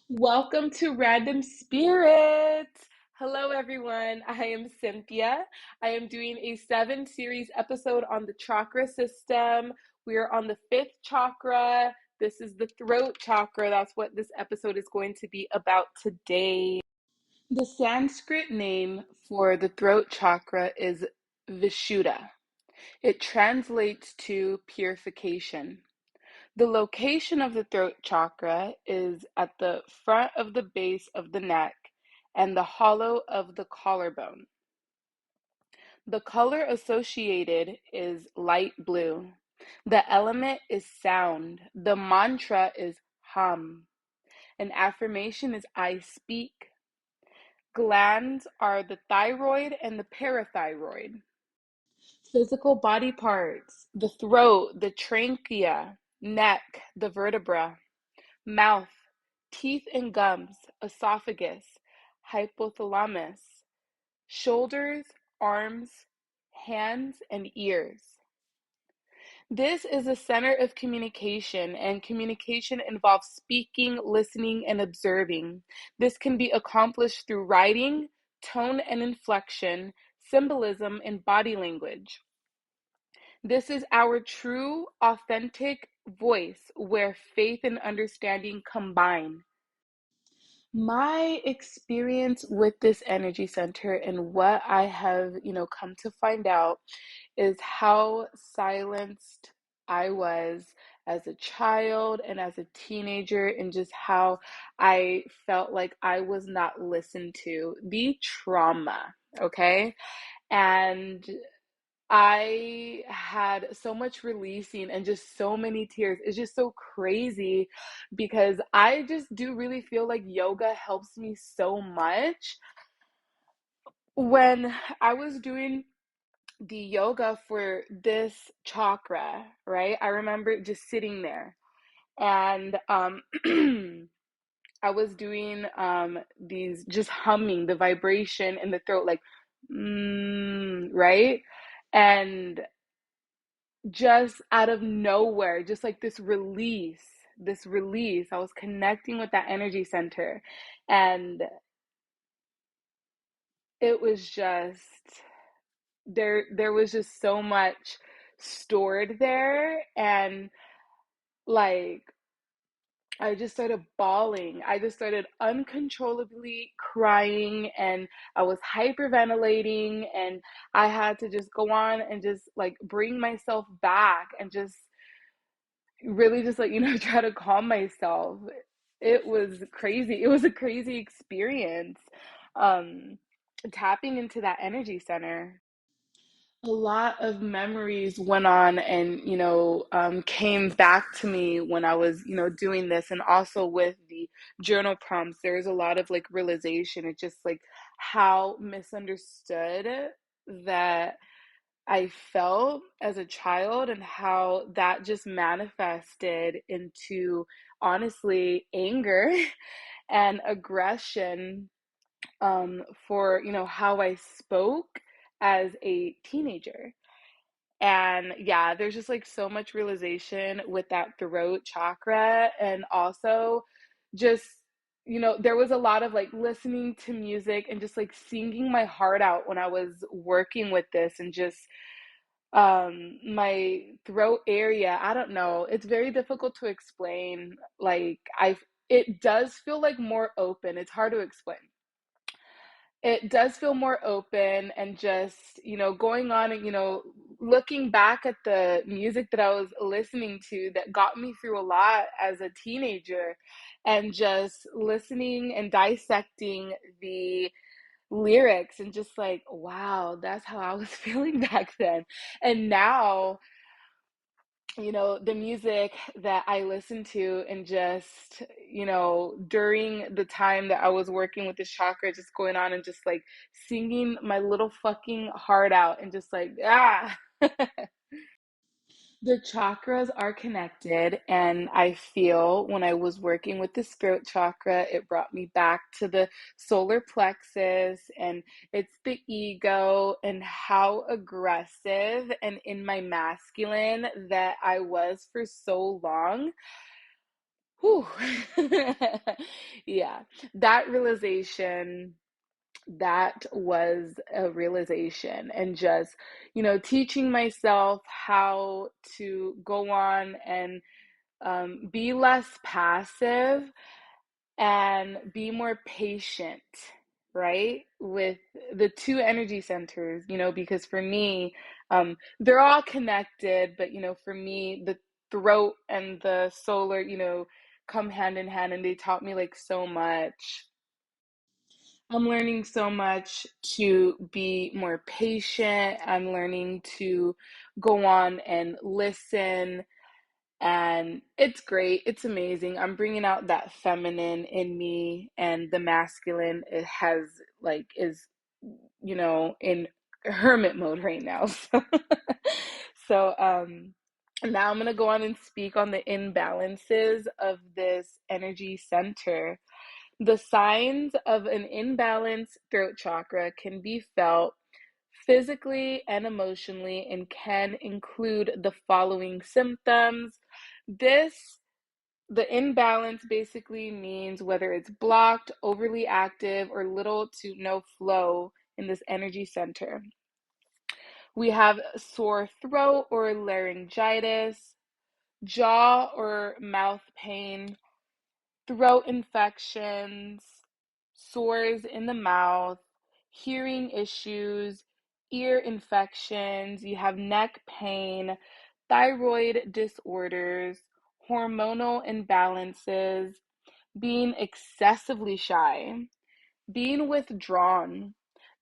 Welcome to Random Spirits. Hello, everyone. I am Cynthia. I am doing a 7 series episode on the chakra system. We are on the fifth chakra. This is the throat chakra. That's what this episode is going to be about today. The Sanskrit name for the throat chakra is Vishuddha. It translates to purification. The location of the throat chakra is at the front of the base of the neck and the hollow of the collarbone. The color associated is light blue. The element is sound. The mantra is hum. An affirmation is I speak. Glands are the thyroid and the parathyroid. Physical body parts: the throat, the trachea, neck, the vertebra. Mouth, teeth and gums, esophagus, hypothalamus, shoulders, arms, hands, and ears. This is a center of communication, and communication involves speaking, listening, and observing. This can be accomplished through writing, tone and inflection, symbolism, and body language. This is our true, authentic voice where faith and understanding combine. My experience with this energy center and what I have, come to find out is how silenced I was as a child and as a teenager, and just how I felt like I was not listened to. The trauma, okay? And I had so much releasing and just so many tears. It's just so crazy because I just do really feel like yoga helps me so much. When I was doing the yoga for this chakra, right? I remember just sitting there and I was doing these, just humming the vibration in the throat, like right? And just out of nowhere, just like this release. I was connecting with that energy center, and it was just there was just so much stored there, and like I just started bawling. I just started uncontrollably crying, and I was hyperventilating, and I had to just go on and just like bring myself back and just really just like, try to calm myself. It was crazy. It was a crazy experience. Um, Tapping into that energy center. A lot of memories went on and, came back to me when I was, doing this. And also with the journal prompts, there's a lot of like realization. It's just like how misunderstood that I felt as a child, and how that just manifested into, honestly, anger and aggression, for, how I spoke as a teenager. And yeah, there's just like so much realization with that throat chakra. And also just, there was a lot of like listening to music and just like singing my heart out when I was working with this, and just my throat area, I don't know, it's very difficult to explain. Like it does feel like more open. It's hard to explain. It does feel more open, and just, going on and, looking back at the music that I was listening to that got me through a lot as a teenager, and just listening and dissecting the lyrics, and just like, wow, that's how I was feeling back then. And now, the music that I listen to, and just, during the time that I was working with this chakra, just going on and just like singing my little fucking heart out, and just like, ah. The chakras are connected, and I feel when I was working with the throat chakra, it brought me back to the solar plexus, and it's the ego, and how aggressive and in my masculine that I was for so long. Whew. Yeah, that realization, that was a realization, and just, teaching myself how to go on and be less passive and be more patient, right? With the two energy centers, because for me, they're all connected, but, for me, the throat and the solar, come hand in hand, and they taught me like so much. I'm learning so much to be more patient. I'm learning to go on and listen, and it's great. It's amazing. I'm bringing out that feminine in me, and the masculine, it has like is, in hermit mode right now. So now I'm gonna go on and speak on the imbalances of this energy center. The signs of an imbalanced throat chakra can be felt physically and emotionally and can include the following symptoms. This the imbalance basically means whether it's blocked, overly active, or little to no flow in this energy center. We have sore throat or laryngitis, jaw or mouth pain, throat infections, sores in the mouth, hearing issues, ear infections, you have neck pain, thyroid disorders, hormonal imbalances, being excessively shy, being withdrawn,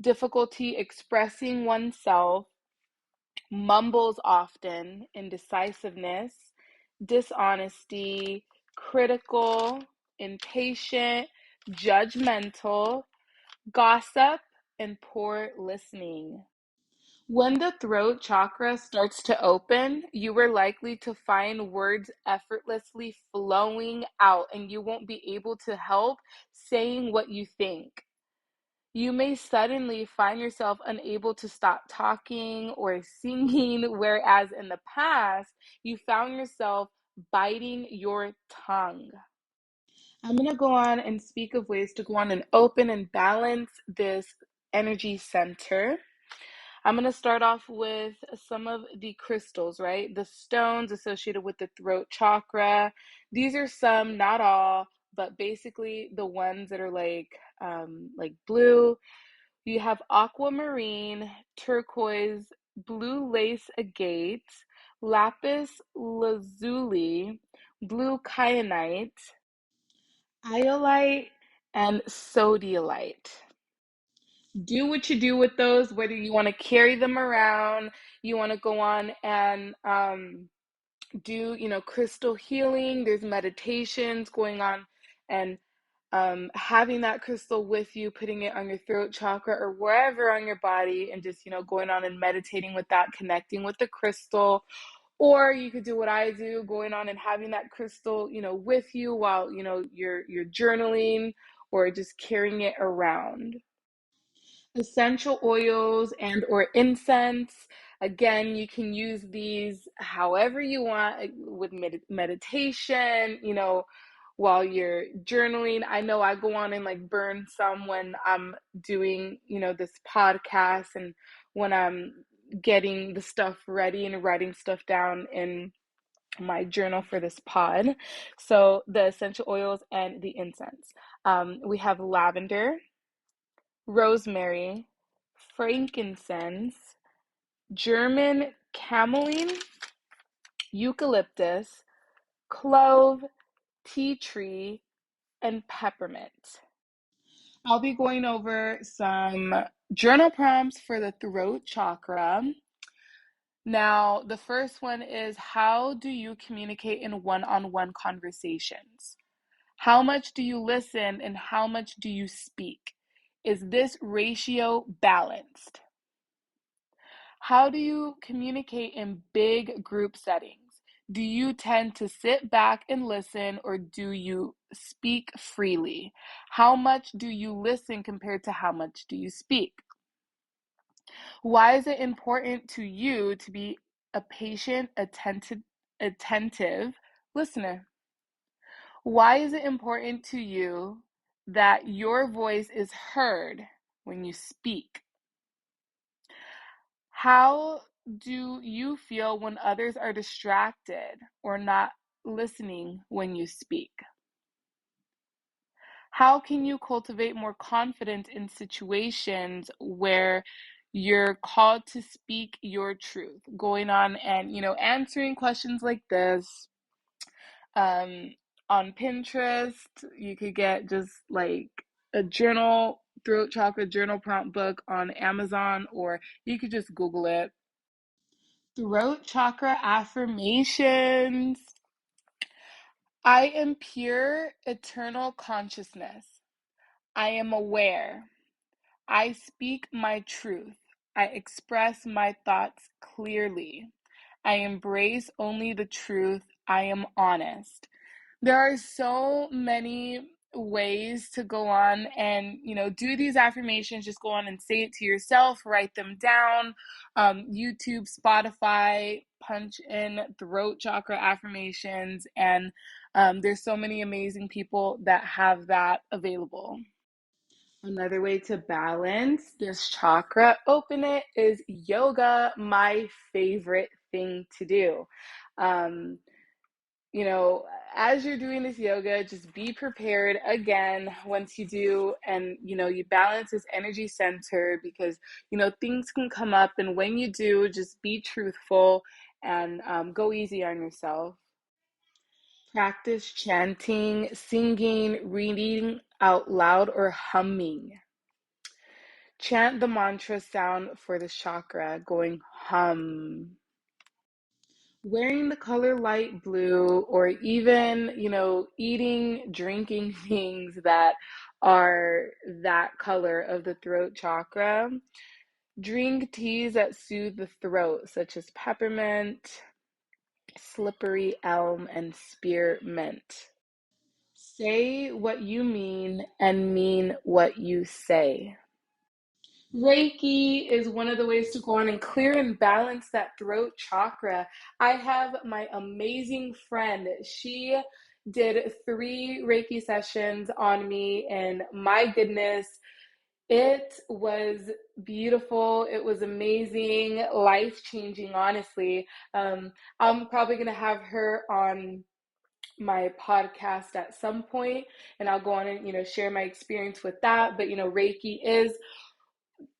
difficulty expressing oneself, mumbles often, indecisiveness, dishonesty, critical, impatient, judgmental, gossip, and poor listening. When the throat chakra starts to open, you are likely to find words effortlessly flowing out, and you won't be able to help saying what you think. You may suddenly find yourself unable to stop talking or singing, whereas in the past, you found yourself biting your tongue. I'm going to go on and speak of ways to go on and open and balance this energy center. I'm going to start off with some of the crystals, right? The stones associated with the throat chakra. These are some, not all, but basically the ones that are like blue. You have aquamarine, turquoise, blue lace agate, lapis lazuli, blue kyanite, iolite, and sodalite. Do what you do with those, whether you want to carry them around, you want to go on and do, crystal healing. There's meditations going on, and having that crystal with you, putting it on your throat chakra or wherever on your body, and just, going on and meditating with that, connecting with the crystal. Or you could do what I do, going on and having that crystal, with you while, you're journaling or just carrying it around. Essential oils and or incense, again, you can use these however you want, with meditation, while you're journaling. I know I go on and like burn some when I'm doing, this podcast, and when I'm getting the stuff ready and writing stuff down in my journal for this pod. So the essential oils and the incense, we have lavender, rosemary, frankincense, German camelline, eucalyptus, clove, tea tree, and peppermint. I'll be going over some journal prompts for the throat chakra. Now, the first one is, how do you communicate in one-on-one conversations? How much do you listen and how much do you speak? Is this ratio balanced? How do you communicate in big group settings? Do you tend to sit back and listen, or do you speak freely? How much do you listen compared to how much do you speak? Why is it important to you to be a patient, attentive listener? Why is it important to you that your voice is heard when you speak? How do you feel when others are distracted or not listening when you speak? How can you cultivate more confidence in situations where you're called to speak your truth? Going on and, answering questions like this um, on Pinterest, you could get just like a journal, throat chakra journal prompt book on Amazon, or you could just Google it. Throat chakra affirmations. I am pure, eternal consciousness. I am aware. I speak my truth. I express my thoughts clearly. I embrace only the truth. I am honest. There are so many ways to go on and do these affirmations. Just go on and say it to yourself, write them down. YouTube, Spotify, punch in throat chakra affirmations, and there's so many amazing people that have that available. Another way to balance this chakra, open it, is yoga, my favorite thing to do. Um, you know, as you're doing this yoga, just be prepared again once you do, and you balance this energy center, because things can come up, and when you do, just be truthful and go easy on yourself. Practice chanting, singing, reading out loud, or humming. Chant the mantra sound for the chakra, going hum. Wearing the color light blue, or even, eating, drinking things that are that color of the throat chakra. Drink teas that soothe the throat, such as peppermint, slippery elm, and spearmint. Say what you mean and mean what you say. Reiki is one of the ways to go on and clear and balance that throat chakra. I have my amazing friend. She did 3 Reiki sessions on me, and my goodness, it was beautiful. It was amazing, life-changing, honestly. I'm probably going to have her on my podcast at some point, and I'll go on and share my experience with that. But Reiki is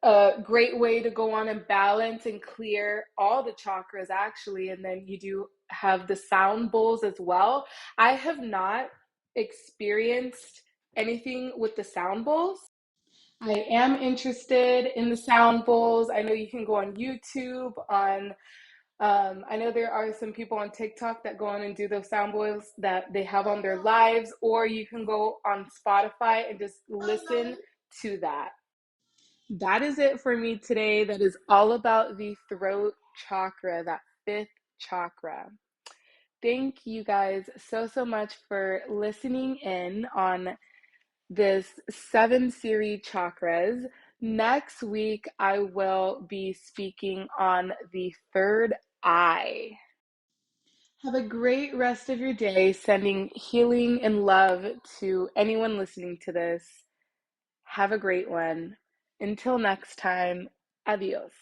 a great way to go on and balance and clear all the chakras, actually. And then you do have the sound bowls as well. I have not experienced anything with the sound bowls. I am interested in the sound bowls. I know you can go on YouTube, I know there are some people on TikTok that go on and do those sound bowls that they have on their lives, or you can go on Spotify and just listen to that. That is it for me today. That is all about the throat chakra, that 5th chakra. Thank you guys so much for listening in on this 7 series chakras. Next week, I will be speaking on the 3rd eye. Have a great rest of your day, sending healing and love to anyone listening to this. Have a great one. Until next time, adios.